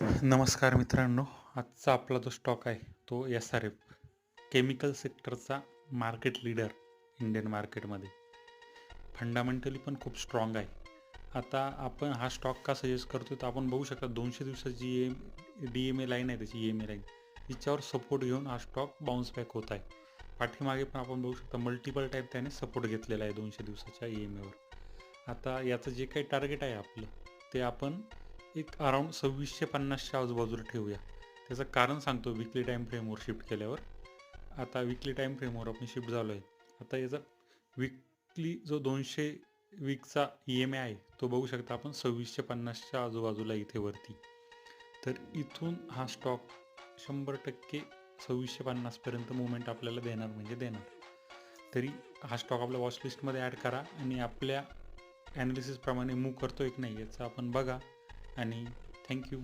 नमस्कार मित्रांनो. आजचा आपला जो स्टॉक आहे तो एस-आर-एफ केमिकल सेक्टरचा मार्केट लीडर इंडियन मार्केटमध्ये. फंडामेंटली पण खूप स्ट्रॉंग आहे. आता आपण हा स्टॉक का सजेस्ट करतो तर आपण बघू शकता 200 दिवसाची डी-एम-ए लाईन आहे, त्याची ई-एम-ए लाईन, तिच्यावर सपोर्ट घेऊन हा स्टॉक बाउन्स बॅक होत आहे. पाठीमागे पण आपण बघू शकता मल्टिपल टाईप त्याने सपोर्ट घेतलेला आहे 200 दिवसाच्या ई-एम-एवर. आता याचं जे काही टार्गेट आहे आपलं, ते आपण एक अराउंड 2650च्या आजूबाजूला ठेवूया. त्याचं कारण सांगतो विकली टाईम फ्रेमवर शिफ्ट केल्यावर. आता विकली टाईम फ्रेमवर आपण शिफ्ट झालो आहे. आता याचा विकली जो 200 वीकचा ई-एम-ए आहे तो बघू शकता आपण 2650च्या आजूबाजूला इथे वरती. तर इथून हा स्टॉक 100% 2650 पर्यंत मुवमेंट आपल्याला देणार म्हणजे देणार. तरी हा स्टॉक आपल्या वॉच लिस्टमध्ये ॲड करा आणि आपल्या ॲनालिसिसप्रमाणे मूव्ह करतोय की नाही याचं आपण बघा. आणि थँक्यू.